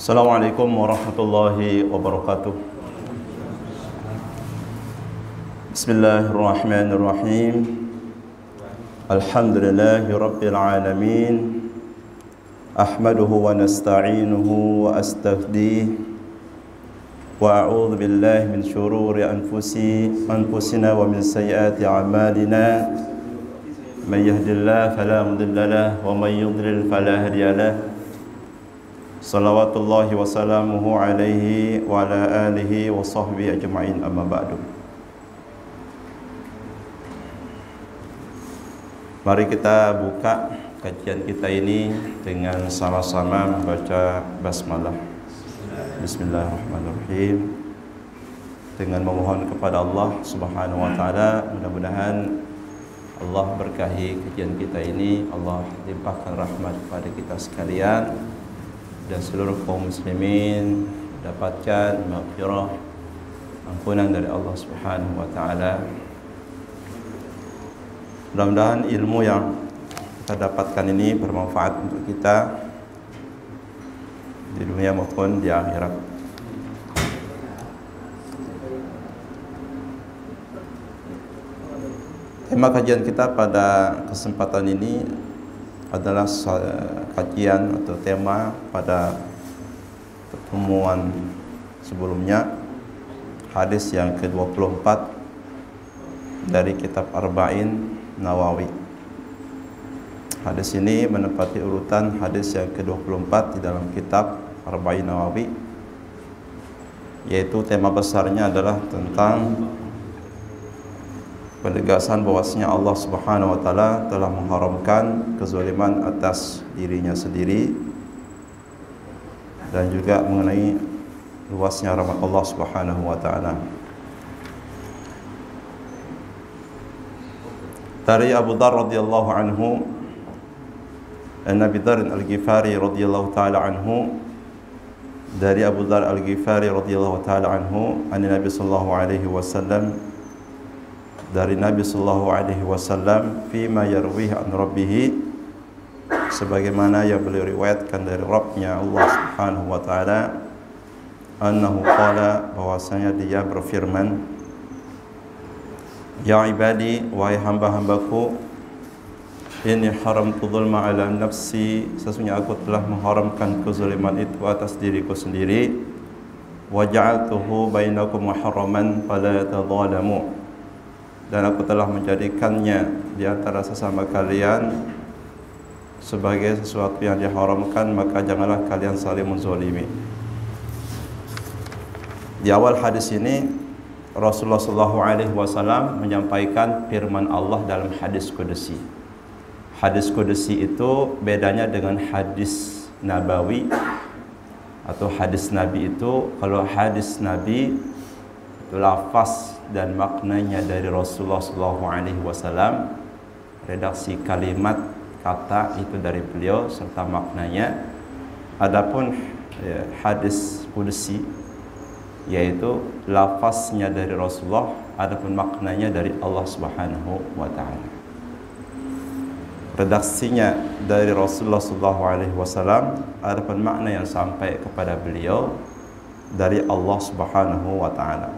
Assalamualaikum warahmatullahi wabarakatuh. Bismillahirrahmanirrahim. Alhamdulillahi rabbil alamin. Ahmaduhu wa nasta'inuhu wa astaghfirih. Wa a'udzu billahi min syururi anfusina wa min sayyiati a'malina. Man yahdihillahu fala mudilla lahu wa man yudlil fala hadiya lahu. Salawatullahi wa salamuhu alaihi wa ala alihi wa sahbihi ajma'in, amma ba'du. Mari kita buka kajian kita ini dengan sama-sama membaca basmalah. Bismillahirrahmanirrahim. Dengan memohon kepada Allah Subhanahu wa taala, mudah-mudahan Allah berkahi kajian kita ini, Allah limpahkan rahmat kepada kita sekalian dan seluruh kaum muslimin dapatkan maghfirah, ampunan dari Allah Subhanahu wa taala. Mudah-mudahan ilmu yang kita dapatkan ini bermanfaat untuk kita di dunia maupun di akhirat. Tema kajian kita pada kesempatan ini adalah kajian atau tema pada pertemuan sebelumnya, hadis yang ke-24 dari kitab Arba'in Nawawi. Hadis ini menempati urutan hadis yang ke-24 di dalam kitab Arba'in Nawawi, yaitu tema besarnya adalah tentang penegasan bahwasanya Allah Subhanahu wa taala telah mengharamkan kezaliman atas dirinya sendiri, dan juga mengenai luasnya rahmat Allah Subhanahu wa taala. Dari Abu Dzar radhiyallahu anhu, Nabi Dzar Al-Ghifari radhiyallahu taala anhu, dari Abu Dzar Al-Ghifari radhiyallahu taala anhu, Nabi sallallahu alaihi wasallam, dari Nabi sallallahu alaihi wasallam, fima yarwih an rabbih, sebagaimana yang beliau riwayatkan dari Rabbnya Allah Subhanahu wa taala, annahu qala, bahwasanya dia berfirman, ya ibadi, wahai hamba-hambaku, inni haramtu dzulma ala nafsi, sesungguhnya aku telah mengharamkan kezaliman itu atas diriku sendiri, wa ja'altuhu bainakum muharraman fala tadzalamu, dan aku telah menjadikannya di antara sesama kalian sebagai sesuatu yang diharamkan, maka janganlah kalian saling menzalimi. Di awal hadis ini Rasulullah SAW menyampaikan firman Allah dalam hadis qudsi. Hadis qudsi itu bedanya dengan hadis nabawi atau hadis Nabi itu. Kalau hadis Nabi itu lafaz dan maknanya dari Rasulullah SAW, redaksi kalimat kata itu dari beliau serta maknanya. Adapun hadis qudsi, yaitu lafaznya dari Rasulullah, adapun maknanya dari Allah Subhanahu wa taala. Redaksinya dari Rasulullah SAW, adapun makna yang sampai kepada beliau dari Allah Subhanahu wa taala.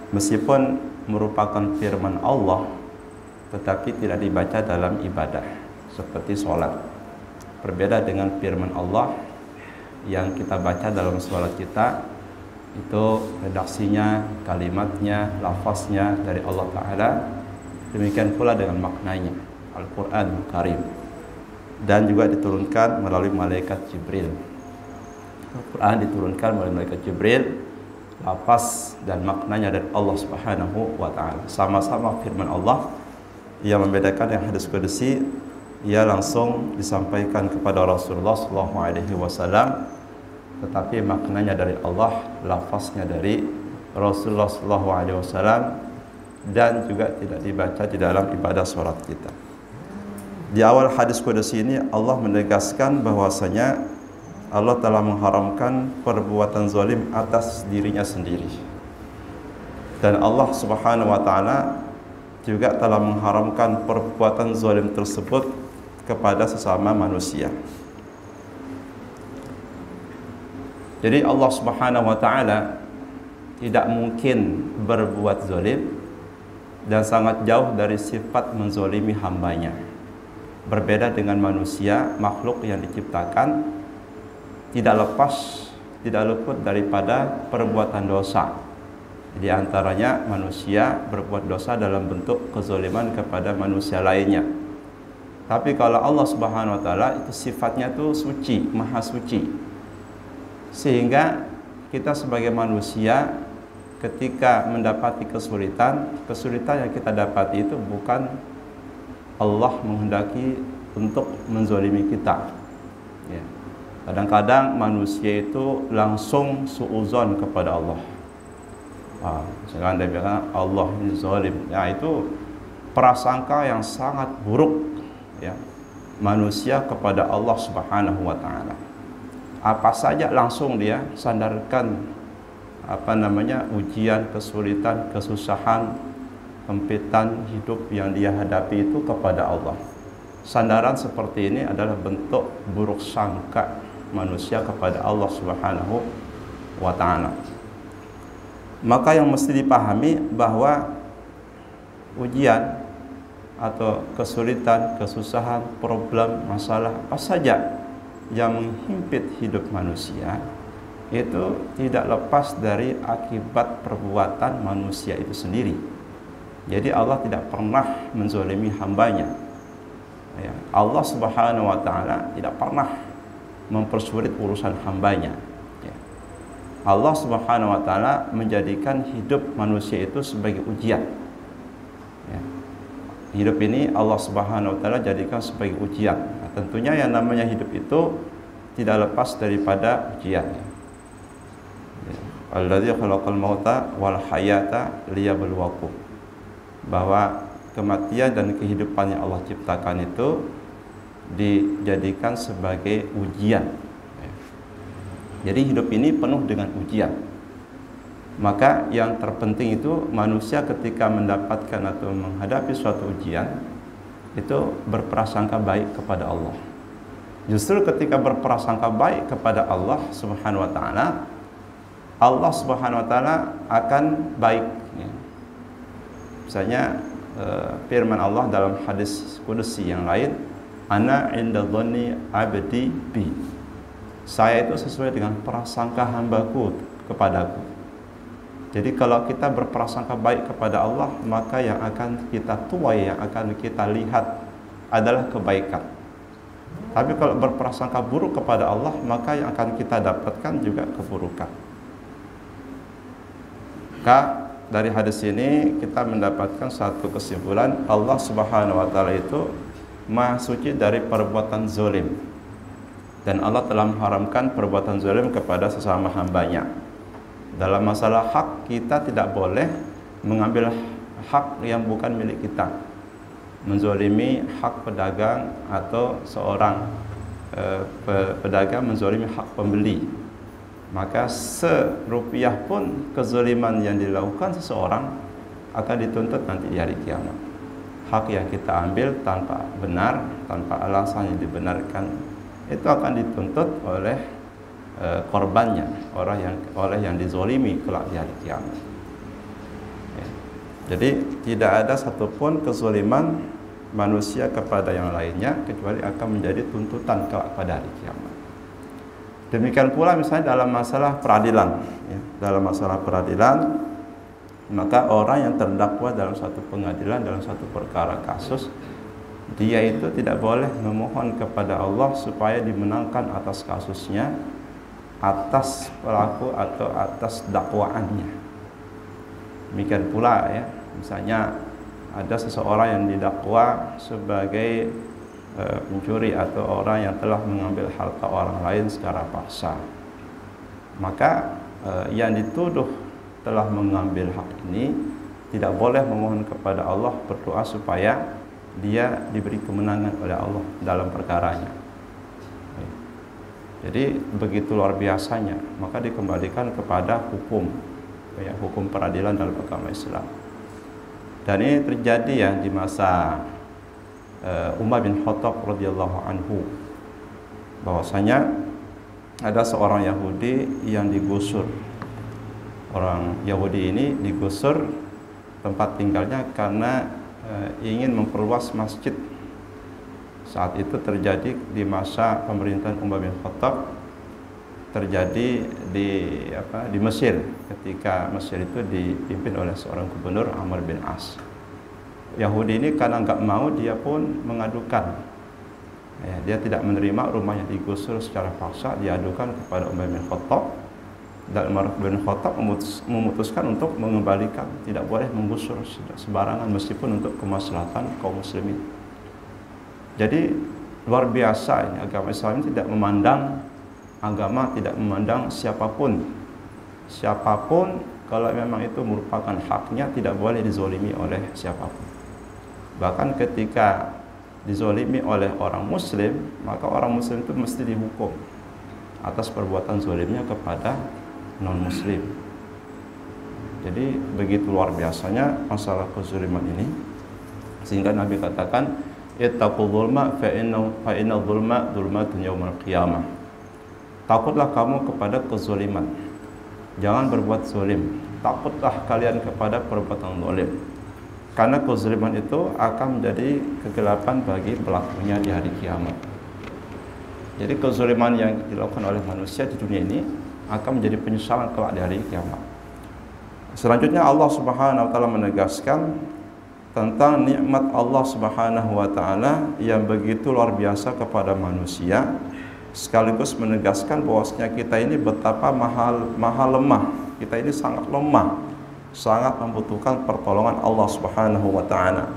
Meskipun merupakan firman Allah, tetapi tidak dibaca dalam ibadah seperti sholat. Berbeda dengan firman Allah yang kita baca dalam sholat kita, itu redaksinya, kalimatnya, lafaznya dari Allah Ta'ala. Demikian pula dengan maknanya, Al-Quran Karim, dan juga diturunkan melalui malaikat Jibril. Al-Quran diturunkan melalui malaikat Jibril, lafaz dan maknanya dari Allah Subhanahu wa taala. Sama-sama firman Allah. Yang membedakan yang hadis qudsi, ia langsung disampaikan kepada Rasulullah sallallahu alaihi wasallam, tetapi maknanya dari Allah, lafaznya dari Rasulullah sallallahu alaihi wasallam, dan juga tidak dibaca di dalam ibadah salat kita. Di awal hadis qudsi ini Allah menegaskan bahwasanya Allah telah mengharamkan perbuatan zalim atas dirinya sendiri, dan Allah Subhanahu wa taala juga telah mengharamkan perbuatan zalim tersebut kepada sesama manusia. Jadi Allah Subhanahu wa taala tidak mungkin berbuat zalim dan sangat jauh dari sifat menzolimi hambanya. Berbeda dengan manusia, makhluk yang diciptakan tidak luput daripada perbuatan dosa. Di antaranya manusia berbuat dosa dalam bentuk kezaliman kepada manusia lainnya. Tapi kalau Allah Subhanahu wa taala itu sifatnya tuh suci, maha suci. Sehingga kita sebagai manusia ketika mendapati kesulitan yang kita dapati itu bukan Allah menghendaki untuk menzalimi kita. Ya. Kadang-kadang manusia itu langsung suudzon kepada Allah. Misalkan dia bilang Allah ini zalim. Ya, itu prasangka yang sangat buruk ya manusia kepada Allah Subhanahu wa taala. Apa saja langsung dia sandarkan ujian, kesulitan, kesusahan, hempitan hidup yang dia hadapi itu kepada Allah. Sandaran seperti ini adalah bentuk buruk sangka manusia kepada Allah Subhanahu wa taala. Maka yang mesti dipahami bahwa ujian atau kesulitan, kesusahan, problem, masalah apa saja yang menghimpit hidup manusia itu tidak lepas dari akibat perbuatan manusia itu sendiri. Jadi Allah tidak pernah menzalimi hambanya. Ya, Allah Subhanahu wa taala tidak pernah mempersulit urusan hambanya. Ya. Allah Subhanahu wa taala menjadikan hidup manusia itu sebagai ujian. Ya. Hidup ini Allah Subhanahu wa taala jadikan sebagai ujian. Nah, tentunya yang namanya hidup itu tidak lepas daripada ujian. Alladzi khalaqal mauta wal hayata liyabluwakum. Bahwa kematian dan kehidupan yang Allah ciptakan itu dijadikan sebagai ujian. Jadi hidup ini penuh dengan ujian. Maka yang terpenting itu manusia ketika mendapatkan atau menghadapi suatu ujian itu berprasangka baik kepada Allah. Justru ketika berprasangka baik kepada Allah Subhanahu wa taala, Allah Subhanahu wa taala akan baik. Misalnya firman Allah dalam hadis qudsi yang lain, ana inda dhanni abdi bi. Saya itu sesuai dengan prasangka hambaku kepadaku. Jadi kalau kita berprasangka baik kepada Allah, maka yang akan kita tuai, yang akan kita lihat adalah kebaikan. Tapi kalau berprasangka buruk kepada Allah, maka yang akan kita dapatkan juga keburukan. Maka dari hadis ini kita mendapatkan satu kesimpulan, Allah Subhanahu wa taala itu maha suci dari perbuatan zalim. Dan Allah telah mengharamkan perbuatan zalim kepada sesama hambanya. Dalam masalah hak, kita tidak boleh mengambil hak yang bukan milik kita. Menzalimi hak pedagang atau seorang pedagang menzalimi hak pembeli. Maka serupiah pun kezaliman yang dilakukan seseorang akan dituntut nanti di hari kiamat. Hak yang kita ambil tanpa benar, tanpa alasan yang dibenarkan, itu akan dituntut oleh korbannya, oleh yang dizalimi kelak di hari kiamat. Ya. Jadi tidak ada satupun kezaliman manusia kepada yang lainnya kecuali akan menjadi tuntutan kelak pada hari kiamat. Demikian pula misalnya dalam masalah peradilan, ya, dalam masalah peradilan, maka orang yang terdakwa dalam satu pengadilan, dalam satu perkara kasus, dia itu tidak boleh memohon kepada Allah supaya dimenangkan atas kasusnya, atas pelaku atau atas dakwaannya. Demikian pula ya, misalnya ada seseorang yang didakwa sebagai pencuri atau orang yang telah mengambil harta orang lain secara paksa, maka yang dituduh telah mengambil hak ini tidak boleh memohon kepada Allah, berdoa supaya dia diberi kemenangan oleh Allah dalam perkaranya. Jadi begitu luar biasanya, maka dikembalikan kepada hukum, ya, hukum peradilan dalam agama Islam. Dan ini terjadi ya di masa Umar bin Khattab radhiyallahu anhu, bahwasanya ada seorang Yahudi yang digusur. Orang Yahudi ini digusur tempat tinggalnya karena ingin memperluas masjid. Saat itu terjadi di masa pemerintahan Umar bin Khattab, terjadi di Mesir, ketika Mesir itu dipimpin oleh seorang gubernur, Amr bin As. Yahudi ini karena nggak mau, dia pun mengadukan. Dia tidak menerima rumahnya digusur secara paksa, diadukan kepada Umar bin Khattab, dan Umar bin Khattab memutuskan untuk mengembalikan, tidak boleh menggusur sembarangan meskipun untuk kemaslahatan kaum muslimin. Jadi luar biasa ini, agama Islam ini tidak memandang siapapun. Siapapun kalau memang itu merupakan haknya, tidak boleh dizolimi oleh siapapun. Bahkan ketika dizolimi oleh orang muslim, maka orang muslim itu mesti dihukum atas perbuatan zolimnya kepada non muslim. Jadi begitu luar biasanya masalah kezaliman ini, sehingga Nabi katakan, ittaqul zulma fa inna zulma dzulmatun yaumil qiyamah. Takutlah kamu kepada kezaliman, jangan berbuat zalim. Takutlah kalian kepada perbuatan zalim, karena kezaliman itu akan menjadi kegelapan bagi pelakunya di hari kiamat. Jadi kezaliman yang dilakukan oleh manusia di dunia ini akan menjadi penyesalan kelak di hari kiamat. Selanjutnya Allah Subhanahu wa taala menegaskan tentang nikmat Allah Subhanahu wa taala yang begitu luar biasa kepada manusia, sekaligus menegaskan bahwasanya kita ini betapa mahal lemah. Kita ini sangat lemah, sangat membutuhkan pertolongan Allah Subhanahu wa taala.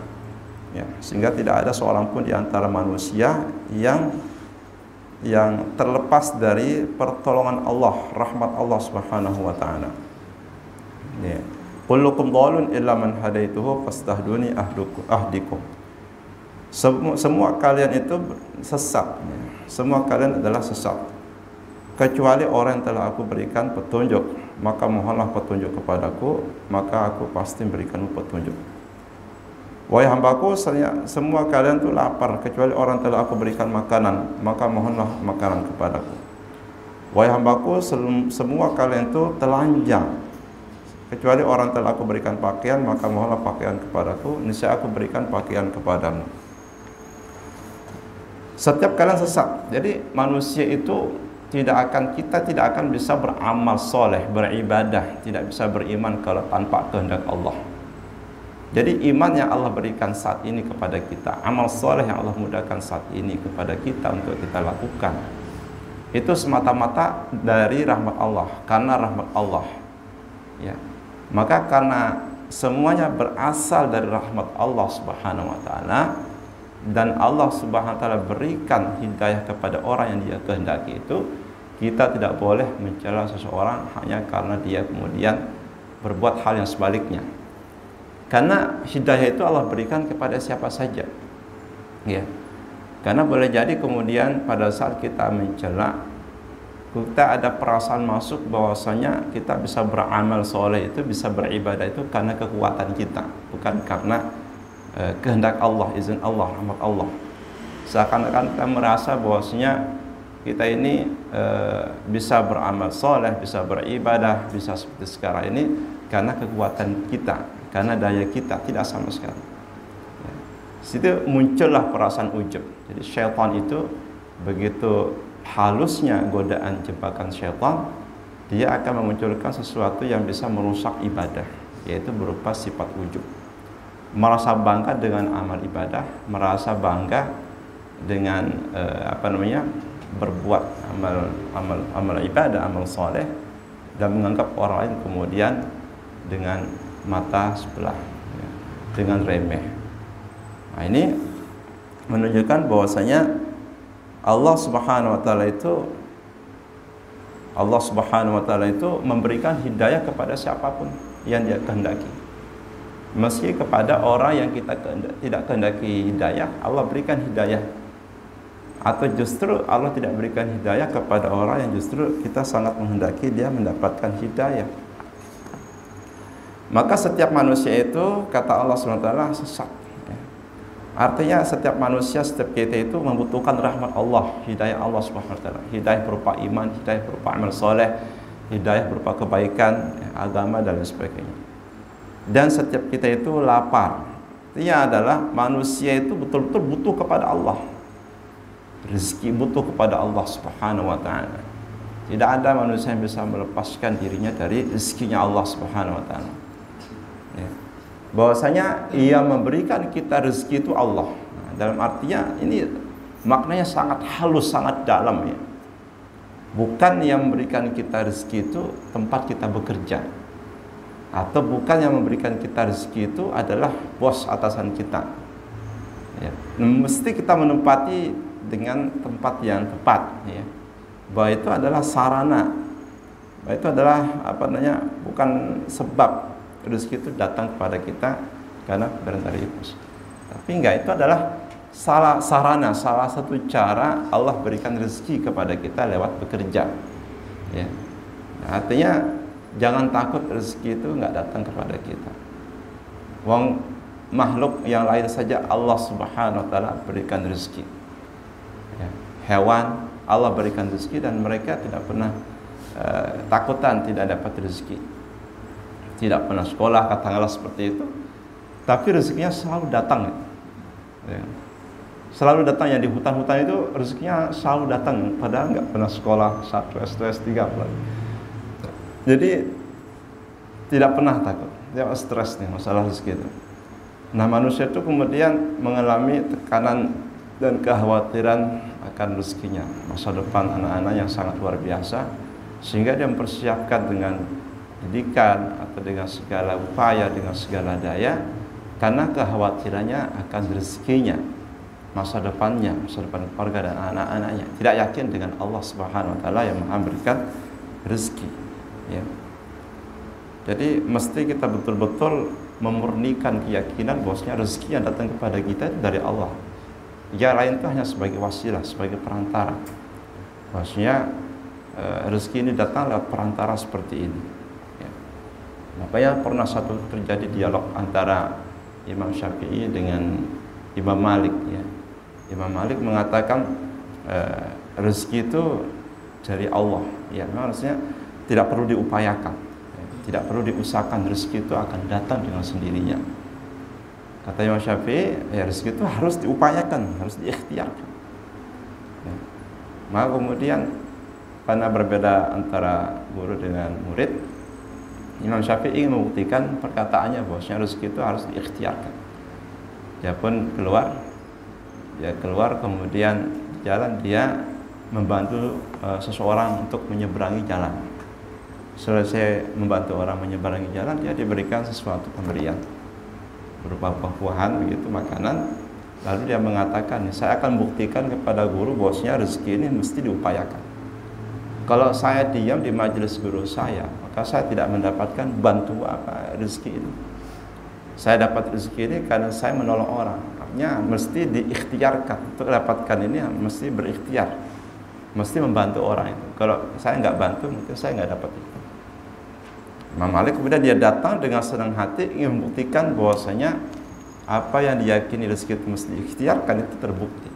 Ya, sehingga tidak ada seorang pun di antara manusia yang terlepas dari pertolongan Allah, rahmat Allah Subhanahu wa taala. Ya. Kullukum dhalun illa man hadaituhu fastahduni ahdikum. Semua kalian itu sesat. Semua kalian adalah sesat, kecuali orang yang telah aku berikan petunjuk, maka mohonlah petunjuk kepadaku, maka aku pasti berikanmu petunjuk. Wahai hambaku, semua kalian itu lapar, kecuali orang telah aku berikan makanan, maka mohonlah makanan kepadaku. Wahai hambaku, semua kalian itu telanjang, kecuali orang telah aku berikan pakaian, maka mohonlah pakaian kepadaku, niscaya aku berikan pakaian kepadamu. Setiap kalian sesat. Jadi manusia itu kita tidak akan bisa beramal soleh, beribadah, tidak bisa beriman kalau tanpa kehendak Allah. Jadi iman yang Allah berikan saat ini kepada kita, amal soleh yang Allah mudahkan saat ini kepada kita untuk kita lakukan, itu semata-mata dari rahmat Allah, karena rahmat Allah. Ya. Maka karena semuanya berasal dari rahmat Allah Subhanahu wa taala, dan Allah Subhanahu wa taala berikan hidayah kepada orang yang Dia kehendaki, itu kita tidak boleh mencela seseorang hanya karena dia kemudian berbuat hal yang sebaliknya. Karena hidayah itu Allah berikan kepada siapa saja. Ya. Karena boleh jadi kemudian pada saat kita mencela, kita ada perasaan masuk bahwasanya kita bisa beramal soleh itu, bisa beribadah itu karena kekuatan kita, bukan karena kehendak Allah, izin Allah, rahmat Allah. Seakan-akan kita merasa bahwasanya kita ini bisa beramal soleh, bisa beribadah, bisa seperti sekarang ini karena kekuatan kita, karena daya kita, tidak sama sekali. Ya. Situ muncullah perasaan ujub. Jadi syaitan itu begitu halusnya godaan jebakan syaitan, dia akan memunculkan sesuatu yang bisa merusak ibadah, yaitu berupa sifat ujub. Merasa bangga dengan amal ibadah, merasa bangga dengan berbuat amal ibadah, amal soleh, dan menganggap orang lain kemudian dengan mata sebelah, ya, dengan remeh. Nah, ini menunjukkan bahwasanya Allah Subhanahu wa taala itu memberikan hidayah kepada siapapun yang Dia kehendaki. Meski kepada orang yang kita tidak kehendaki hidayah, Allah berikan hidayah. Atau justru Allah tidak berikan hidayah kepada orang yang justru kita sangat menghendaki dia mendapatkan hidayah. Maka setiap manusia itu, kata Allah SWT, sesat. Artinya setiap manusia, setiap kita itu membutuhkan rahmat Allah, hidayah Allah Subhanahu wa taala. Hidayah berupa iman, hidayah berupa amal soleh, hidayah berupa kebaikan, agama dan lain sebagainya. Dan setiap kita itu lapar. Artinya adalah manusia itu betul-betul butuh kepada Allah. Rezeki butuh kepada Allah Subhanahu wa taala. Tidak ada manusia yang bisa melepaskan dirinya dari rezekinya Allah Subhanahu wa taala. Ya. Bahwasanya ia memberikan kita rezeki itu Allah. Nah, dalam artinya ini maknanya sangat halus, sangat dalam ya. Bukan yang memberikan kita rezeki itu tempat kita bekerja, atau bukan yang memberikan kita rezeki itu adalah bos atasan kita ya. Mesti kita menempati dengan tempat yang tepat ya. Bahwa itu adalah sarana, bahwa itu adalah bukan sebab rezeki itu datang kepada kita karena perintah dari bos. Tapi enggak, itu adalah sarana, salah satu cara Allah berikan rezeki kepada kita lewat bekerja ya. Nah, artinya jangan takut rezeki itu enggak datang kepada kita. Wong makhluk yang lain saja Allah Subhanahu wa taala berikan rezeki ya. Hewan Allah berikan rezeki dan mereka tidak pernah takutan tidak dapat rezeki, tidak pernah sekolah katakanlah seperti itu, tapi rezekinya selalu datang ya. Selalu datang. Yang di hutan-hutan itu rezekinya selalu datang, padahal nggak pernah sekolah 1, S2, S3 apalagi. Jadi tidak pernah takut, dia stres nih masalah rezeki itu. Nah, manusia itu kemudian mengalami tekanan dan kekhawatiran akan rezekinya, masa depan anak-anak yang sangat luar biasa, sehingga dia mempersiapkan dengan pendidikan atau dengan segala upaya, dengan segala daya, karena kekhawatirannya akan rezekinya, masa depannya, masa depan keluarga dan anak-anaknya. Tidak yakin dengan Allah Subhanahu wa taala yang Maha memberikan rezeki ya. Jadi mesti kita betul-betul memurnikan keyakinan bahwasanya rezeki yang datang kepada kita itu dari Allah. Yang lain itu hanya sebagai wasilah, sebagai perantara. Bahwasanya rezeki ini datang lewat perantara seperti ini ya. Makanya pernah satu terjadi dialog antara Imam Syafi'i dengan Imam Malik ya. Imam Malik mengatakan rezeki itu dari Allah ya, maksudnya tidak perlu diupayakan ya, tidak perlu diusahakan, rezeki itu akan datang dengan sendirinya. Kata Imam Syafi'i, ya rezeki itu harus diupayakan, harus diikhtiarkan ya. Maka kemudian karena berbeda antara guru dengan murid, Imam Syafi'i ingin membuktikan perkataannya bahwasanya rezeki itu harus diikhtiarkan. Dia pun keluar kemudian jalan, dia membantu seseorang untuk menyeberangi jalan. Selesai membantu orang menyeberangi jalan, dia diberikan sesuatu pemberian berupa buah-buahan begitu, makanan. Lalu dia mengatakan, saya akan buktikan kepada guru bahwasanya rezeki ini mesti diupayakan. Kalau saya diam di majelis guru saya, maka saya tidak mendapatkan bantu rezeki ini. Saya dapat rezeki ini karena saya menolong orang. Artinya mesti diikhtiarkan. Untuk mendapatkan ini mesti berikhtiar, mesti membantu orang itu. Kalau saya nggak bantu, mungkin saya nggak dapat itu. Imam Malik kemudian dia datang dengan senang hati ingin membuktikan bahwasanya apa yang diyakini rezeki itu mesti diikhtiarkan itu terbukti.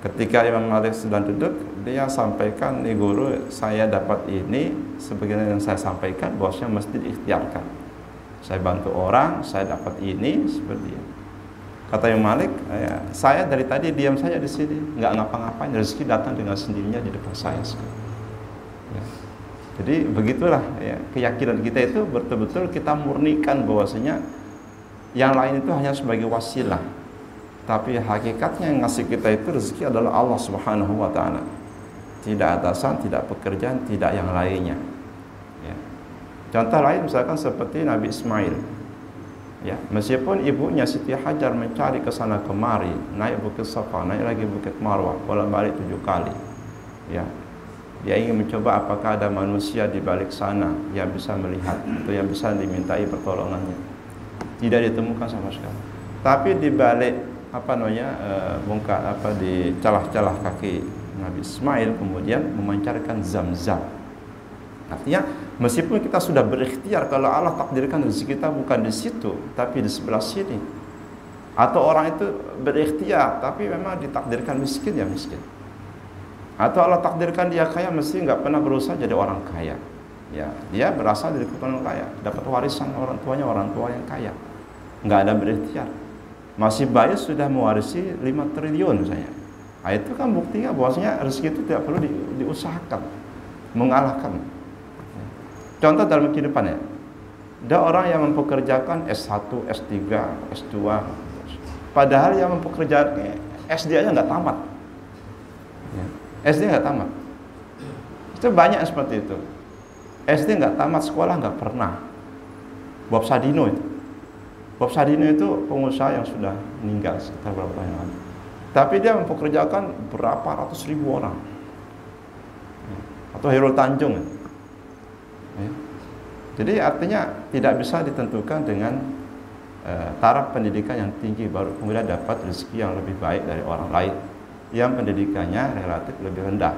Ketika Imam Malik sedang duduk, dia sampaikan, nih guru, saya dapat ini sebagaimana yang saya sampaikan bahwasanya mesti diikhtiarkan. Saya bantu orang, saya dapat ini seperti ini. Kata Imam Malik, saya dari tadi diam saja di sini, nggak ngapa-ngapain, rezeki datang dengan sendirinya di depan saya sekarang. Ya. Jadi begitulah ya, keyakinan kita itu betul-betul kita murnikan bahwasanya yang lain itu hanya sebagai wasilah, tapi hakikatnya yang ngasih kita itu rezeki adalah Allah Subhanahu wa taala. Tidak atasan, tidak pekerjaan, tidak yang lainnya. Ya. Contoh lain misalkan seperti Nabi Ismail. Ya, meskipun ibunya Siti Hajar mencari ke sana kemari, naik bukit Safa, naik lagi bukit Marwah, bolak-balik 7 kali. Ya. Dia ingin mencoba apakah ada manusia di balik sana yang bisa melihat atau yang bisa dimintai pertolongannya. Tidak ditemukan sama sekali. Tapi di balik di celah-celah kaki Nabi Ismail kemudian memancarkan Zam-Zam. Artinya meskipun kita sudah berikhtiar, kalau Allah takdirkan rezeki kita bukan di situ tapi di sebelah sini, Atau orang itu berikhtiar tapi memang ditakdirkan miskin, ya miskin. Atau Allah takdirkan dia kaya, mesti nggak pernah berusaha jadi orang kaya. Ya, dia berasal dari keturunan kaya, dapat warisan orang tuanya, orang tua yang kaya, nggak ada berikhtiar. Masih bayi sudah mewarisi 5 triliun misalnya. Nah, itu kan buktinya bahwasanya rezeki itu tidak perlu diusahakan, mengalahkan. Contoh dalam kehidupan ya, ada orang yang mempekerjakan S1, S3, S2, padahal yang mempekerjakan SD aja nggak tamat. Ya, SD nggak tamat. Itu banyak seperti itu. SD nggak tamat, sekolah nggak pernah. Bob Sadino itu. Bob Sadino itu pengusaha yang sudah meninggal sekitar berapa tahun yang lalu. Tapi dia mempekerjakan berapa ratus ribu orang. Atau Hairul Tanjung. Ya. Jadi artinya tidak bisa ditentukan dengan taraf pendidikan yang tinggi baru kemudian dapat rezeki yang lebih baik dari orang lain yang pendidikannya relatif lebih rendah.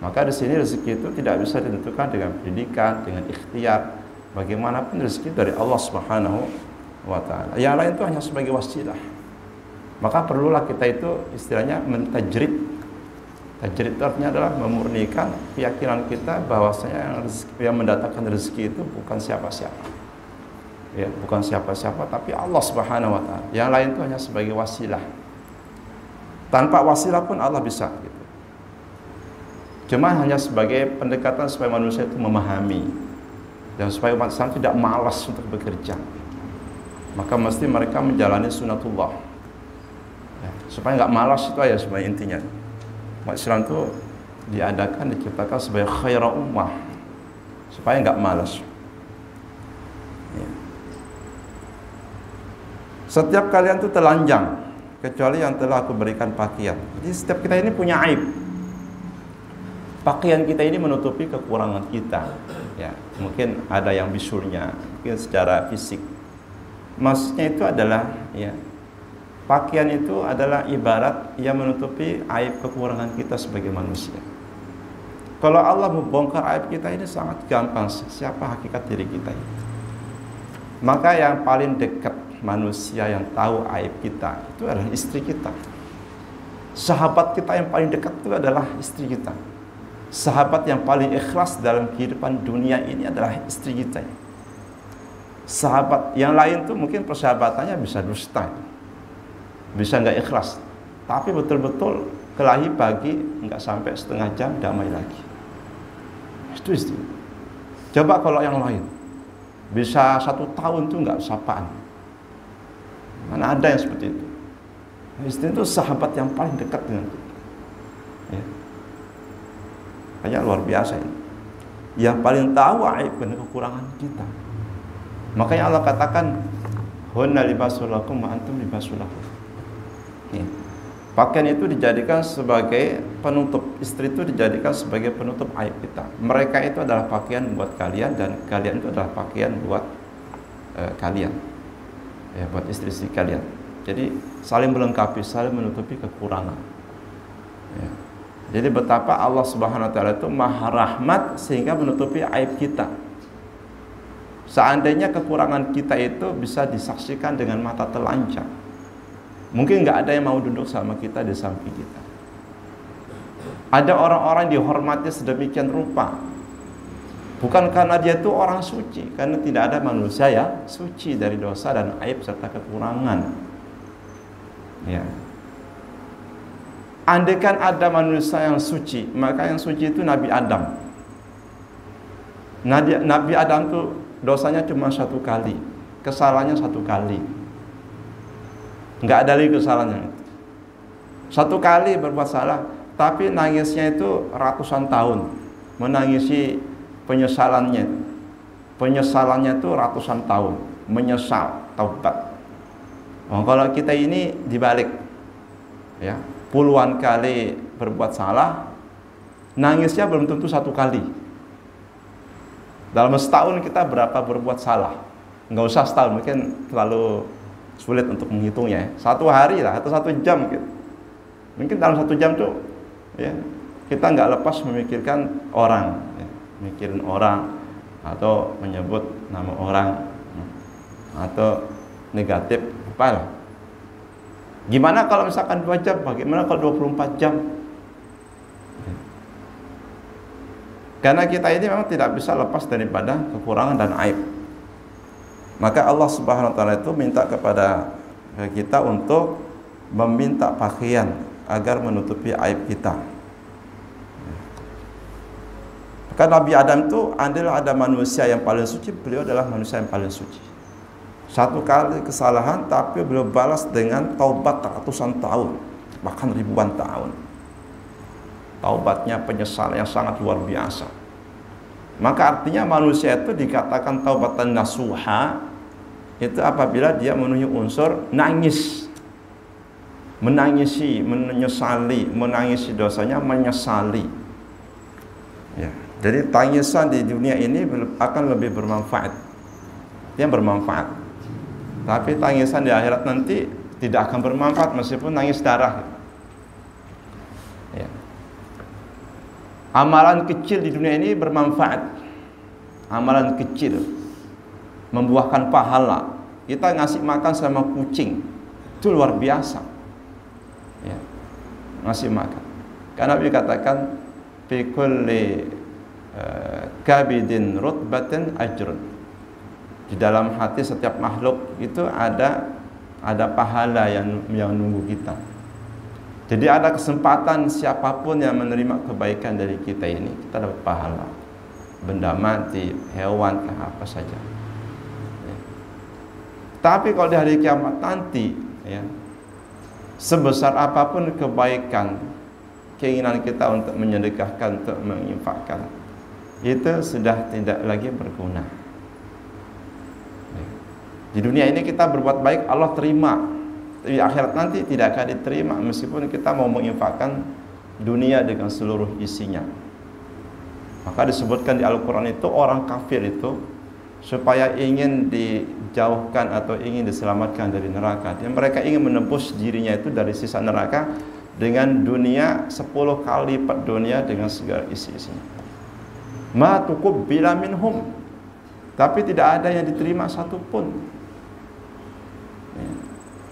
Maka di sini rezeki itu tidak bisa ditentukan dengan pendidikan, dengan ikhtiar. Bagaimanapun rezeki dari Allah Subhanahu wa taala. Yang lain itu hanya sebagai wasilah. Maka perlulah kita itu istilahnya mentajrid. Tajrid itu artinya adalah memurnikan keyakinan kita bahwasanya yang mendatangkan rezeki itu bukan siapa-siapa. Ya, bukan siapa-siapa tapi Allah Subhanahu wa taala. Yang lain itu hanya sebagai wasilah. Tanpa wasilah pun Allah bisa gitu. Cuma hanya sebagai pendekatan supaya manusia itu memahami dan supaya umat Islam tidak malas untuk bekerja. Maka mesti mereka menjalani sunatullah. Ya, supaya nggak malas itu aja sebenarnya intinya. Umat Islam itu diadakan, diciptakan sebagai khairah ummah supaya nggak malas. Ya. Setiap kalian itu telanjang kecuali yang telah aku berikan pakaian. Jadi setiap kita ini punya aib. Pakaian kita ini menutupi kekurangan kita. Ya, mungkin ada yang bisulnya, mungkin secara fisik. Maksudnya itu adalah ya, pakaian itu adalah ibarat yang menutupi aib kekurangan kita sebagai manusia. Kalau Allah membongkar aib kita ini sangat gampang, siapa hakikat diri kita ini. Maka yang paling dekat manusia yang tahu aib kita itu adalah istri kita. Sahabat kita yang paling dekat itu adalah istri kita. Sahabat yang paling ikhlas dalam kehidupan dunia ini adalah istri kita. Sahabat yang lain tuh mungkin persahabatannya bisa dusta, bisa nggak ikhlas, tapi betul-betul kelahi pagi nggak sampai setengah jam damai lagi. Itu istri. Coba kalau yang lain bisa 1 tahun tuh nggak sapaan. Mana ada yang seperti itu? Istri itu sahabat yang paling dekat dengan kita. Ya. Hanya luar biasa ini. Yang paling tahu aib dan kekurangan kita. Makanya Allah katakan, "Hunna libasul lakum wa antum libasul lahum." Ya. Pakaian itu dijadikan sebagai penutup, istri itu dijadikan sebagai penutup aib kita. Mereka itu adalah pakaian buat kalian dan kalian itu adalah pakaian buat kalian. Ya, buat istri-istri kalian. Jadi saling melengkapi, saling menutupi kekurangan. Ya. Jadi betapa Allah Subhanahu wa taala itu Maha Rahmat sehingga menutupi aib kita. Seandainya kekurangan kita itu bisa disaksikan dengan mata telanjang, mungkin nggak ada yang mau duduk sama kita di samping kita. Ada orang-orang dihormati sedemikian rupa, bukan karena dia itu orang suci, karena tidak ada manusia yang suci dari dosa dan aib serta kekurangan. Ya. Andaikan ada manusia yang suci, maka yang suci itu Nabi Adam. Nabi Adam itu dosanya cuma 1 kali, kesalahannya 1 kali. Nggak ada lagi kesalahannya. 1 kali berbuat salah, tapi nangisnya itu ratusan tahun, menangisi penyesalannya. Penyesalannya itu ratusan tahun, menyesal, taubat. Oh, kalau kita ini dibalik, ya, puluhan kali berbuat salah, nangisnya belum tentu 1 kali. Dalam setahun kita berapa berbuat salah? Nggak usah setahun, mungkin terlalu sulit untuk menghitungnya. 1 hari lah, atau 1 jam gitu. Mungkin dalam 1 jam tuh, ya, kita nggak lepas memikirkan orang, ya, mikirin orang, atau menyebut nama orang, atau negatif, apalah. Gimana kalau misalkan 2 jam? Bagaimana kalau 24 jam? Karena kita ini memang tidak bisa lepas daripada kekurangan dan aib. Maka Allah Subhanahu wa taala itu minta kepada kita untuk meminta pakaian agar menutupi aib kita. Maka Nabi Adam itu adalah ada manusia yang paling suci, beliau adalah manusia yang paling suci. Satu kali kesalahan tapi beliau balas dengan taubat ratusan tahun, bahkan ribuan tahun. Taubatnya penyesalan yang sangat luar biasa. Maka artinya manusia itu dikatakan taubatan nasuha itu apabila dia memenuhi unsur nangis, menangisi, menangisi dosanya, menyesali. Ya, jadi tangisan di dunia ini akan lebih bermanfaat. Dia bermanfaat. Tapi tangisan di akhirat nanti tidak akan bermanfaat meskipun nangis darah. Ya. Amalan kecil di dunia ini bermanfaat. Amalan kecil membuahkan pahala. Kita ngasih makan sama kucing itu luar biasa. Ya. Ngasih makan. Karena Nabi katakan fi kulli kabidin rutbatin ajrun. Di dalam hati setiap makhluk itu ada pahala yang nunggu kita. Jadi ada kesempatan siapapun yang menerima kebaikan dari kita ini, kita dapat pahala. Benda mati, hewan, apa saja. Ya. Tapi kalau di hari kiamat nanti, ya, sebesar apapun kebaikan, keinginan kita untuk menyedekahkan, untuk menginfakkan, itu sudah tidak lagi berguna. Ya. Di dunia ini kita berbuat baik, Allah terima. Di akhirat nanti tidak akan diterima meskipun kita mau menginfakkan dunia dengan seluruh isinya. Maka disebutkan di Al-Quran itu orang kafir itu supaya ingin dijauhkan atau ingin diselamatkan dari neraka, dan mereka ingin menebus dirinya itu dari sisa neraka dengan dunia 10 kali lipat dunia dengan segala isi-isinya. Ma tuqbila minhum, tapi tidak ada yang diterima satupun.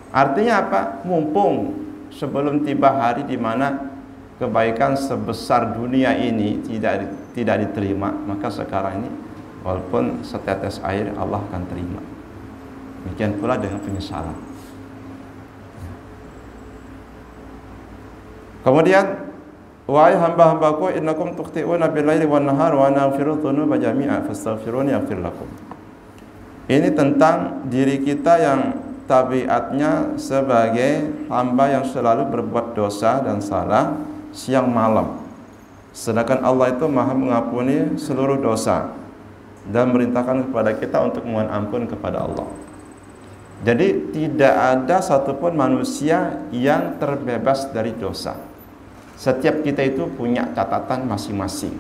Artinya apa? Mumpung sebelum tiba hari di mana kebaikan sebesar dunia ini tidak diterima, maka sekarang ini walaupun setetes air Allah akan terima. Demikian pula dengan penyesalan. Kemudian, wahai hamba-hambaku, innakum tukhti'una bil-laili wan-nahar wa ana aghfiru dzunuba jami'a fastaghfiruni aghfir lakum. Ini tentang diri kita yang tabiatnya sebagai hamba yang selalu berbuat dosa dan salah siang malam. Sedangkan Allah itu Maha mengampuni seluruh dosa dan merintahkan kepada kita untuk mohon ampun kepada Allah. Jadi tidak ada satupun manusia yang terbebas dari dosa. Setiap kita itu punya catatan masing-masing,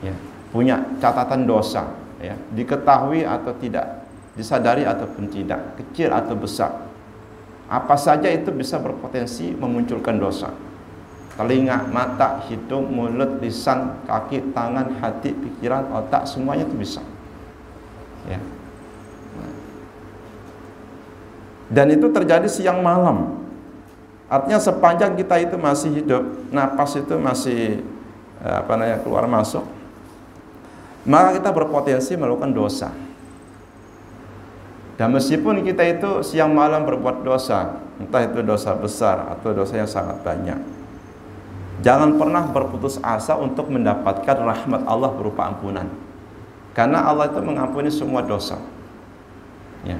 ya, punya catatan dosa, ya, diketahui atau tidak, disadari ataupun tidak, kecil atau besar. Apa saja itu bisa berpotensi memunculkan dosa. Telinga, mata, hidung, mulut, lisan, kaki, tangan, hati, pikiran, otak, semuanya itu bisa. Ya. Dan itu terjadi siang malam. Artinya sepanjang kita itu masih hidup, napas itu masih keluar masuk, maka kita berpotensi melakukan dosa. Dan meskipun kita itu siang malam berbuat dosa, entah itu dosa besar atau dosa yang sangat banyak, jangan pernah berputus asa untuk mendapatkan rahmat Allah berupa ampunan. Karena Allah itu mengampuni semua dosa. Ya.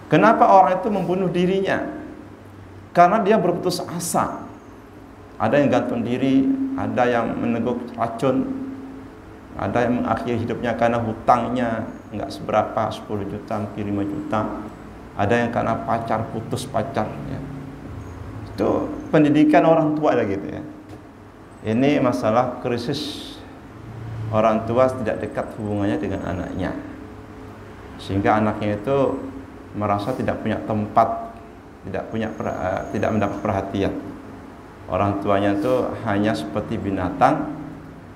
Kenapa orang itu membunuh dirinya? Karena dia berputus asa. Ada yang gantung diri, ada yang meneguk racun, ada yang mengakhiri hidupnya karena hutangnya enggak seberapa, 10 juta, mungkin 5 juta. Ada yang karena pacar, putus pacar, ya. Itu pendidikan orang tua lah gitu, ya. Ini masalah krisis orang tua tidak dekat hubungannya dengan anaknya, sehingga anaknya itu merasa tidak punya tempat, tidak mendapat perhatian. Orang tuanya itu hanya seperti binatang,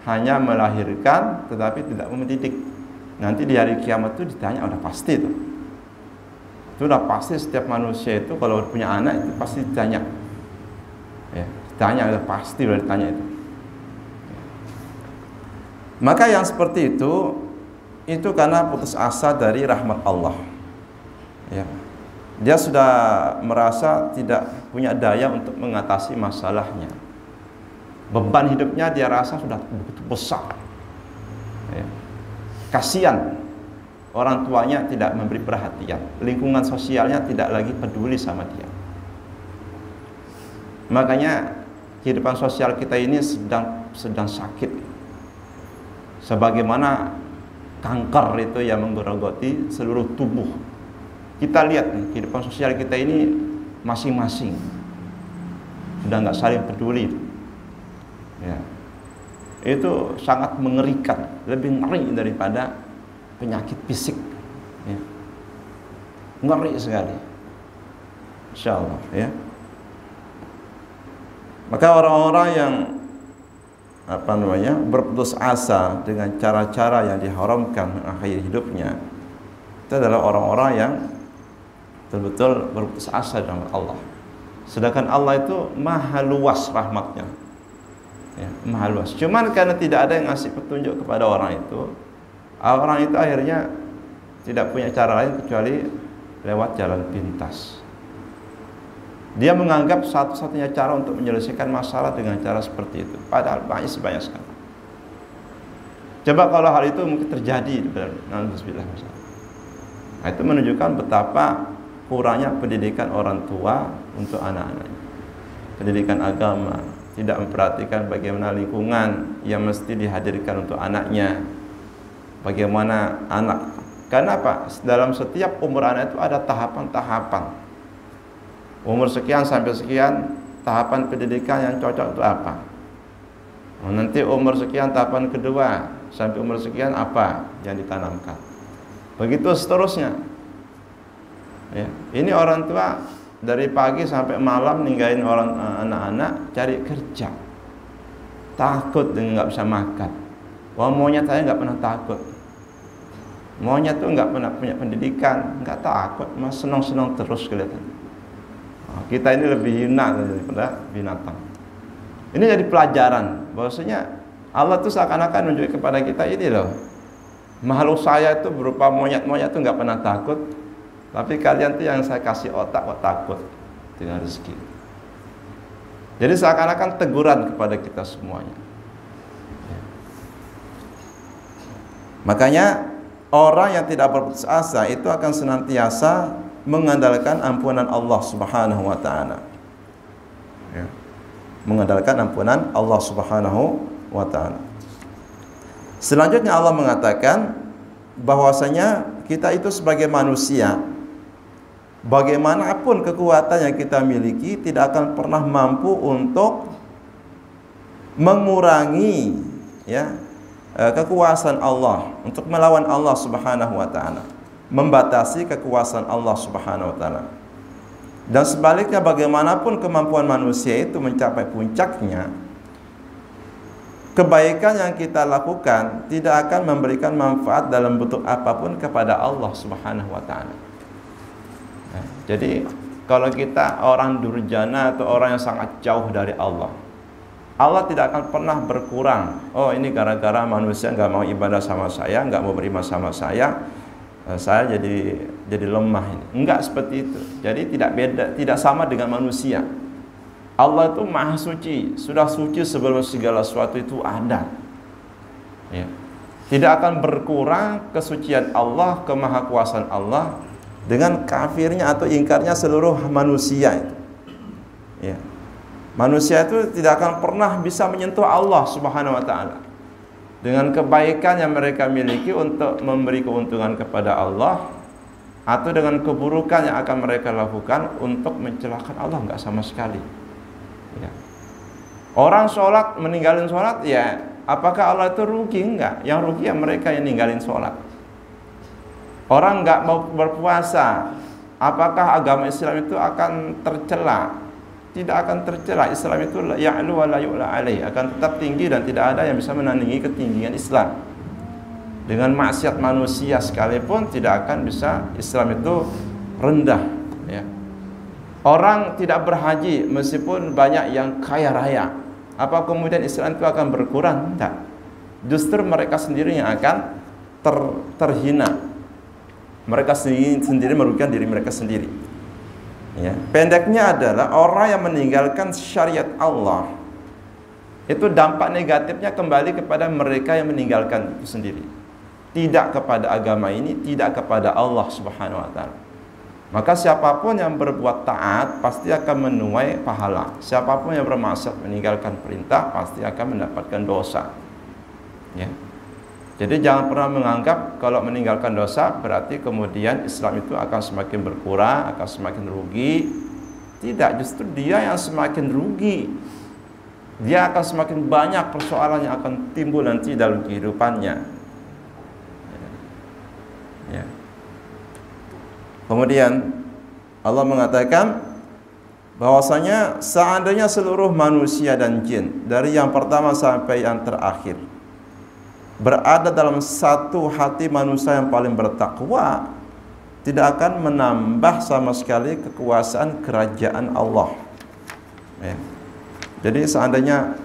hanya melahirkan tetapi tidak mendidik. Nanti di hari kiamat itu ditanya, udah pasti itu. Itu udah pasti setiap manusia itu kalau punya anak itu pasti ditanya. Ya, ditanya, udah pasti udah ditanya itu. Maka yang seperti itu karena putus asa dari rahmat Allah. Ya. Dia sudah merasa tidak punya daya untuk mengatasi masalahnya. Beban hidupnya dia rasa sudah begitu besar. Ya. Kasihan orang tuanya tidak memberi perhatian, lingkungan sosialnya tidak lagi peduli sama dia. Makanya kehidupan sosial kita ini sedang sakit. Sebagaimana kanker itu yang menggerogoti seluruh tubuh. Kita lihat nih, kehidupan sosial kita ini masing-masing sudah nggak saling peduli. Ya. Itu sangat mengerikan, lebih ngeri daripada penyakit fisik. Ya. Ngeri sekali, insya Allah. Ya. Maka orang-orang yang berputus asa dengan cara-cara yang diharamkan mengakhiri hidupnya, itu adalah orang-orang yang betul-betul berputus asa dengan Allah. Sedangkan Allah itu maha luas rahmatnya, ya, maha luas. Cuman karena tidak ada yang ngasih petunjuk kepada orang itu akhirnya tidak punya cara lain kecuali lewat jalan pintas. Dia menganggap satu-satunya cara untuk menyelesaikan masalah dengan cara seperti itu. Padahal banyak sekali. Coba kalau hal itu mungkin terjadi, nah itu menunjukkan betapa kurangnya pendidikan orang tua untuk anak-anaknya. Pendidikan agama, tidak memperhatikan bagaimana lingkungan yang mesti dihadirkan untuk anaknya. Bagaimana anak, karena apa? Dalam setiap umur anak itu ada tahapan-tahapan. Umur sekian sampai sekian tahapan pendidikan yang cocok itu apa? Nanti umur sekian tahapan kedua sampai umur sekian apa yang ditanamkan. Begitu seterusnya. Ya, ini orang tua dari pagi sampai malam ninggalin anak-anak cari kerja. Takut dengan nggak bisa makan. Wah, maunya saya nggak pernah takut. Maunya tuh nggak pernah punya pendidikan, nggak takut, mas senang-senang terus kelihatan. Kita ini lebih hina daripada binatang. Ini jadi pelajaran bahwasanya Allah tuh seakan-akan menunjukkan kepada kita ini loh, makhluk saya itu berupa monyet-monyet itu nggak pernah takut, tapi kalian tuh yang saya kasih otak kok takut dengan rezeki. Jadi seakan-akan teguran kepada kita semuanya. Makanya orang yang tidak berputus asa itu akan senantiasa mengandalkan ampunan Allah Subhanahu wa taala. Ya. Mengandalkan ampunan Allah Subhanahu wa taala. Selanjutnya Allah mengatakan bahwasanya kita itu sebagai manusia, bagaimanapun kekuatan yang kita miliki tidak akan pernah mampu untuk mengurangi ya kekuasaan Allah, untuk melawan Allah Subhanahu wa taala, membatasi kekuasaan Allah Subhanahu wa taala. Dan sebaliknya bagaimanapun kemampuan manusia itu mencapai puncaknya, kebaikan yang kita lakukan tidak akan memberikan manfaat dalam bentuk apapun kepada Allah Subhanahu wa taala. Nah, jadi kalau kita orang durjana atau orang yang sangat jauh dari Allah, Allah tidak akan pernah berkurang. Oh, ini gara-gara manusia nggak mau ibadah sama saya, nggak mau beriman sama saya jadi lemah ini. Enggak seperti itu. Jadi tidak sama dengan manusia. Allah itu maha suci, sudah suci sebelum segala sesuatu itu ada. Ya. Tidak akan berkurang kesucian Allah, kemahakuasaan Allah dengan kafirnya atau ingkarnya seluruh manusia itu. Ya. Manusia itu tidak akan pernah bisa menyentuh Allah Subhanahu wa taala dengan kebaikan yang mereka miliki untuk memberi keuntungan kepada Allah, atau dengan keburukan yang akan mereka lakukan untuk mencelakakan Allah, enggak sama sekali. Ya. Orang sholat, meninggalin sholat, ya apakah Allah itu rugi? Enggak. Yang rugi ya mereka yang ninggalin sholat. Orang enggak mau berpuasa, apakah agama Islam itu akan tercela? Tidak akan tercela. Islam itu ya'lu wa la yu'la alaih, akan tetap tinggi dan tidak ada yang bisa menandingi ketinggian Islam. Dengan maksiat manusia sekalipun tidak akan bisa Islam itu rendah, ya. Orang tidak berhaji meskipun banyak yang kaya raya. Apa kemudian Islam itu akan berkurang? Tidak. Justru mereka sendiri yang akan terhina. Mereka sendiri merugikan diri mereka sendiri. Ya. Pendeknya adalah orang yang meninggalkan syariat Allah, itu dampak negatifnya kembali kepada mereka yang meninggalkan itu sendiri. Tidak kepada agama ini, tidak kepada Allah Subhanahu wa taala. Maka siapapun yang berbuat taat pasti akan menuai pahala. Siapapun yang bermaksiat meninggalkan perintah pasti akan mendapatkan dosa. Ya. Jadi jangan pernah menganggap kalau meninggalkan dosa berarti kemudian Islam itu akan semakin berkurang, akan semakin rugi. Tidak, justru dia yang semakin rugi. Dia akan semakin banyak persoalan yang akan timbul nanti dalam kehidupannya. Ya. Kemudian Allah mengatakan bahwasanya seandainya seluruh manusia dan jin dari yang pertama sampai yang terakhir berada dalam satu hati manusia yang paling bertakwa, tidak akan menambah sama sekali kekuasaan kerajaan Allah. Ya. Jadi seandainya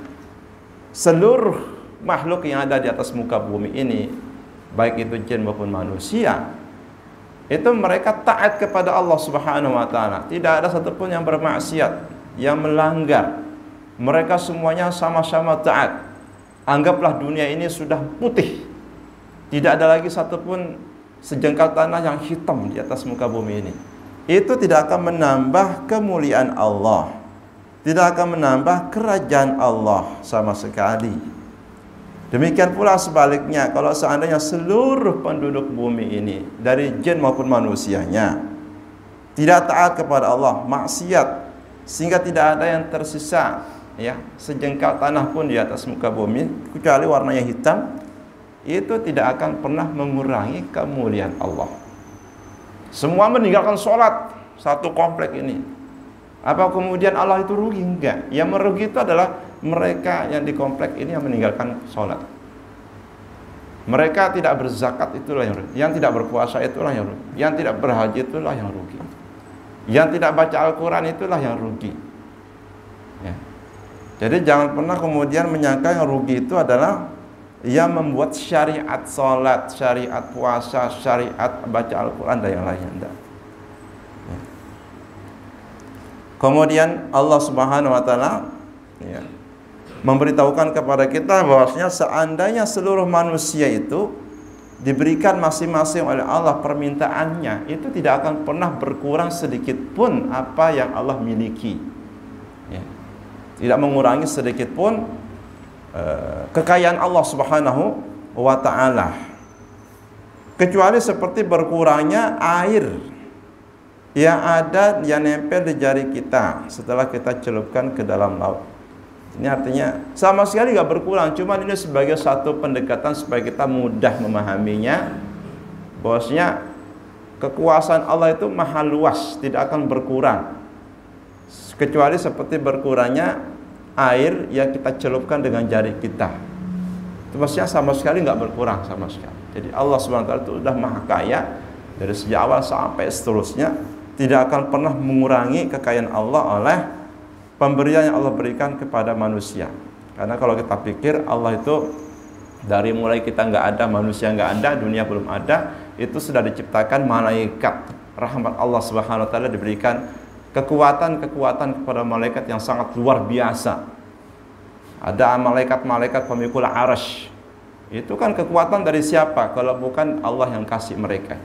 seluruh makhluk yang ada di atas muka bumi ini, baik itu jin maupun manusia, itu mereka taat kepada Allah Subhanahu wa taala. Tidak ada satupun yang bermaksiat, yang melanggar. Mereka semuanya sama-sama taat. Anggaplah dunia ini sudah putih. Tidak ada lagi satupun sejengkal tanah yang hitam di atas muka bumi ini. Itu tidak akan menambah kemuliaan Allah, tidak akan menambah kerajaan Allah sama sekali. Demikian pula sebaliknya, kalau seandainya seluruh penduduk bumi ini dari jin maupun manusianya tidak taat kepada Allah, maksiat, sehingga tidak ada yang tersisa, ya, sejengkal tanah pun di atas muka bumi kecuali warnanya hitam, itu tidak akan pernah mengurangi kemuliaan Allah. Semua meninggalkan sholat satu komplek ini. Apa kemudian Allah itu rugi? Enggak. Yang merugi itu adalah mereka yang di komplek ini yang meninggalkan sholat. Mereka tidak berzakat, itulah yang rugi. Yang tidak berpuasa, itulah yang rugi. Yang tidak berhaji, itulah yang rugi. Yang tidak baca Al-Quran, itulah yang rugi. Ya. Jadi jangan pernah kemudian menyangka yang rugi itu adalah yang membuat syariat sholat, syariat puasa, syariat baca Al-Quran dan yang lainnya. Enggak. Ya. Kemudian Allah Subhanahu wa taala, ya, memberitahukan kepada kita bahwasanya seandainya seluruh manusia itu diberikan masing-masing oleh Allah permintaannya, itu tidak akan pernah berkurang sedikit pun apa yang Allah miliki. Ya. Tidak mengurangi sedikit pun kekayaan Allah Subhanahu wa ta'ala, kecuali seperti berkurangnya air yang ada, yang nempel di jari kita setelah kita celupkan ke dalam laut. Ini artinya sama sekali gak berkurang, cuman ini sebagai satu pendekatan supaya kita mudah memahaminya, bahwasanya kekuasaan Allah itu maha luas, tidak akan berkurang kecuali seperti berkurangnya air yang kita celupkan dengan jari kita. Itu maksudnya sama sekali nggak berkurang sama sekali. Jadi Allah SWT itu sudah maha kaya dari sejak awal sampai seterusnya, tidak akan pernah mengurangi kekayaan Allah oleh pemberian yang Allah berikan kepada manusia. Karena kalau kita pikir Allah itu dari mulai kita nggak ada, manusia nggak ada, dunia belum ada, itu sudah diciptakan malaikat. Rahmat Allah Subhanahu wa taala diberikan kekuatan-kekuatan kepada malaikat yang sangat luar biasa. Ada malaikat-malaikat pemikul arasy. Itu kan kekuatan dari siapa kalau bukan Allah yang kasih mereka.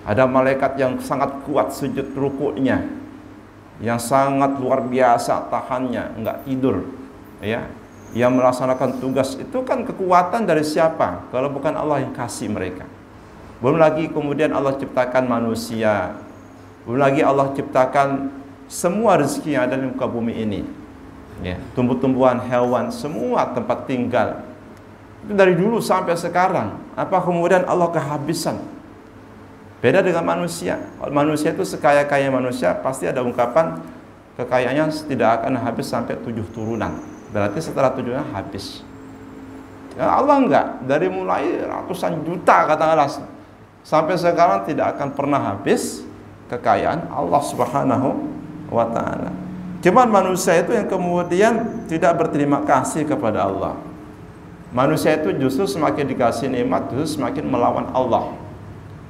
Ada malaikat yang sangat kuat sujud rukuknya, yang sangat luar biasa tahannya, enggak tidur, ya, yang melaksanakan tugas. Itu kan kekuatan dari siapa kalau bukan Allah yang kasih mereka. Belum lagi kemudian Allah ciptakan manusia, belum lagi Allah ciptakan semua rezeki yang ada di muka bumi ini, ya, tumbuh-tumbuhan, hewan, semua tempat tinggal. Itu dari dulu sampai sekarang. Apa kemudian Allah kehabisan? Beda dengan manusia. Manusia itu sekaya-kaya manusia pasti ada ungkapan kekayaannya tidak akan habis sampai 7 turunan. Berarti setelah 7 turunan habis. Ya, Allah enggak, dari mulai ratusan juta katakanlah sampai sekarang tidak akan pernah habis. kekayaan Allah Subhanahu wa taala. Cuman manusia itu yang kemudian tidak berterima kasih kepada Allah. Manusia itu justru semakin dikasih nikmat justru semakin melawan Allah.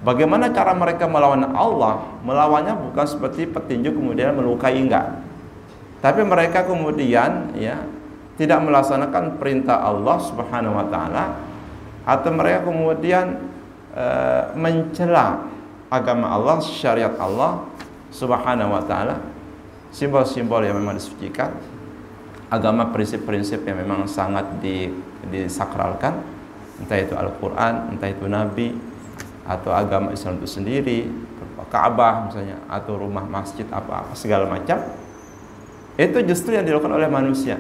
Bagaimana cara mereka melawan Allah? Melawannya bukan seperti petinju kemudian melukai, enggak. Tapi mereka kemudian ya tidak melaksanakan perintah Allah Subhanahu wa taala, atau mereka kemudian mencela agama Allah, syariat Allah Subhanahu wa taala, simbol-simbol yang memang disucikan, agama, prinsip-prinsip yang memang sangat disakralkan, entah itu Al-Quran, entah itu Nabi, atau agama Islam itu sendiri, Ka'bah misalnya, atau rumah masjid apa-apa segala macam. Itu justru yang dilakukan oleh manusia,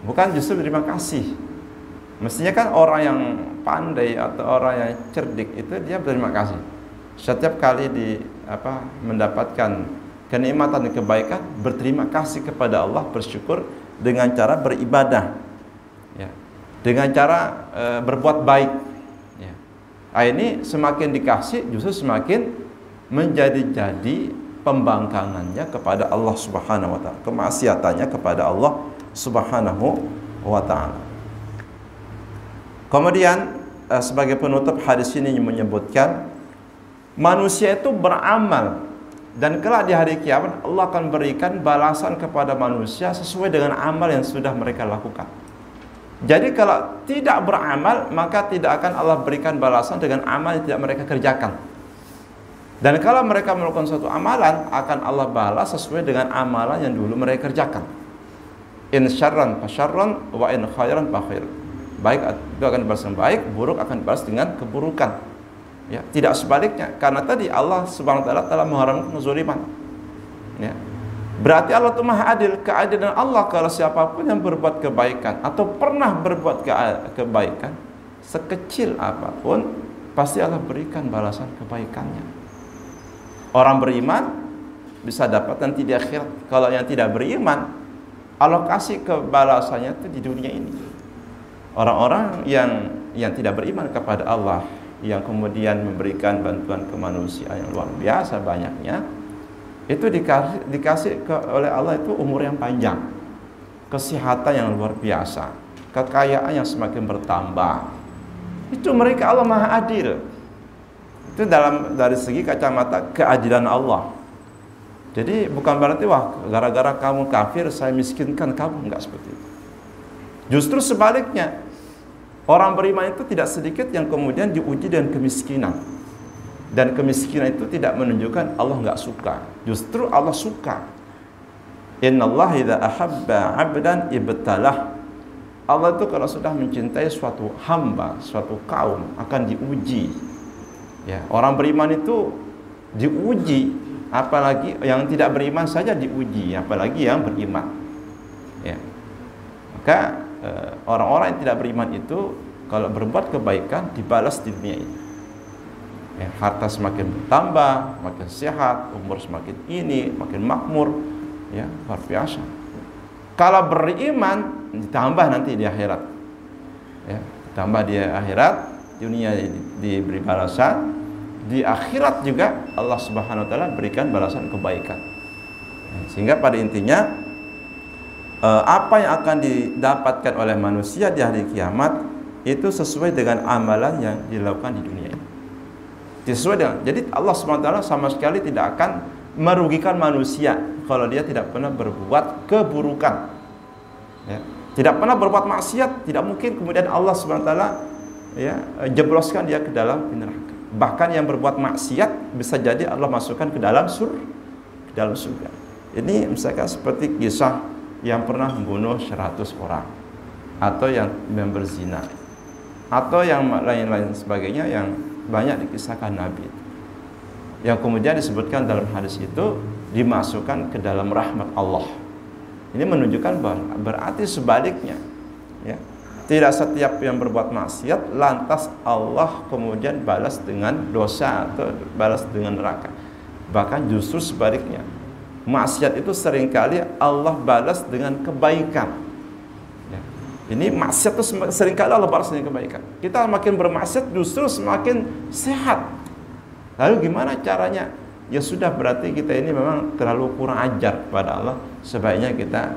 bukan justru terima kasih. Mestinya kan orang yang pandai atau orang yang cerdik itu dia berterima kasih. Setiap kali mendapatkan kenikmatan dan kebaikan, berterima kasih kepada Allah, bersyukur dengan cara beribadah, ya, dengan cara berbuat baik. Ya. Nah, ini semakin dikasih, justru semakin menjadi pembangkangannya kepada Allah Subhanahu wa taala, kemaksiatannya kepada Allah Subhanahu wa taala. Kemudian sebagai penutup, hadis ini menyebutkan manusia itu beramal, dan kelak di hari kiamat Allah akan berikan balasan kepada manusia sesuai dengan amal yang sudah mereka lakukan. Jadi kalau tidak beramal, maka tidak akan Allah berikan balasan dengan amal yang tidak mereka kerjakan. Dan kalau mereka melakukan suatu amalan, akan Allah balas sesuai dengan amalan yang dulu mereka kerjakan. In syarran fa syarran wa in khairan fa khair. Baik itu akan dibalas dengan baik, buruk akan dibalas dengan keburukan. Ya, tidak sebaliknya, karena tadi Allah Subhanahu wa taala telah mengharamkan kezaliman. Ya. Berarti Allah itu Maha Adil. Keadilan Allah, kalau siapapun yang berbuat kebaikan atau pernah berbuat kebaikan sekecil apapun, pasti Allah berikan balasan kebaikannya. Orang beriman bisa dapat nanti di akhirat. Kalau yang tidak beriman, Allah kasih kebalasannya itu di dunia ini. Orang-orang yang tidak beriman kepada Allah, yang kemudian memberikan bantuan kemanusiaan yang luar biasa banyaknya, itu dikasih oleh Allah itu umur yang panjang, kesehatan yang luar biasa, kekayaan yang semakin bertambah. Itu mereka Allah Maha Adil. Itu dari segi kacamata keadilan Allah. Jadi bukan berarti wah gara-gara kamu kafir saya miskinkan kamu, enggak seperti itu. Justru sebaliknya, orang beriman itu tidak sedikit yang kemudian diuji dengan kemiskinan. Dan kemiskinan itu tidak menunjukkan Allah enggak suka. Justru Allah suka. Innallaha idza ahabba 'abdan ibtalah. Allah itu kalau sudah mencintai suatu hamba, suatu kaum, akan diuji. Ya, orang beriman itu diuji, apalagi yang tidak beriman saja diuji, apalagi yang beriman. Ya. Maka orang-orang yang tidak beriman itu kalau berbuat kebaikan dibalas di dunia ini. Ya, harta semakin bertambah, makin sehat, umur semakin makin makmur, ya, luar biasa. Kalau beriman ditambah nanti di akhirat. Ya, ditambah di akhirat, dunia diberi balasan, di akhirat juga Allah Subhanahu wa taala berikan balasan kebaikan. Ya, sehingga pada intinya apa yang akan didapatkan oleh manusia di hari kiamat itu sesuai dengan amalan yang dilakukan di dunia ini. Sesuai dengan, jadi Allah SWT sama sekali tidak akan merugikan manusia kalau dia tidak pernah berbuat keburukan, ya, tidak pernah berbuat maksiat. Tidak mungkin kemudian Allah SWT ya, jebloskan dia ke dalam neraka. Bahkan yang berbuat maksiat bisa jadi Allah masukkan ke dalam surga. Ini misalkan seperti kisah yang pernah membunuh 100 orang, atau yang berzina, atau yang lain-lain sebagainya yang banyak dikisahkan Nabi, yang kemudian disebutkan dalam hadis itu dimasukkan ke dalam rahmat Allah. Ini menunjukkan bahwa berarti sebaliknya, ya, tidak setiap yang berbuat maksiat lantas Allah kemudian balas dengan dosa atau balas dengan neraka. Bahkan justru sebaliknya, maksiat itu seringkali Allah balas dengan kebaikan. Ini maksiat itu seringkali Allah balas dengan kebaikan. Kita makin bermaksiat justru semakin sehat. Lalu gimana caranya ya sudah, berarti kita ini memang terlalu kurang ajar kepada Allah. Sebaiknya kita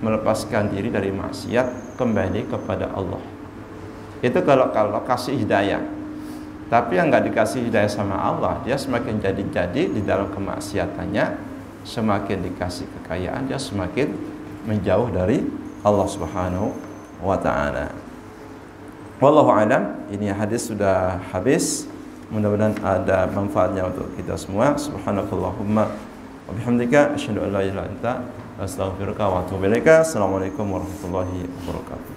melepaskan diri dari maksiat, kembali kepada Allah. Itu kalau kasih hidayah. Tapi yang nggak dikasih hidayah sama Allah, dia semakin jadi-jadi di dalam kemaksiatannya, semakin dikasih kekayaan, dia semakin menjauh dari Allah Subhanahu wa ta'ala. Wallahu alam. Ini hadis sudah habis. Mudah-mudahan ada manfaatnya untuk kita semua. Subhanakallahumma wa bihamdika asyhadu an la ilaha illa anta astaghfiruka wa atubu ilaika. Assalamualaikum warahmatullahi wabarakatuh.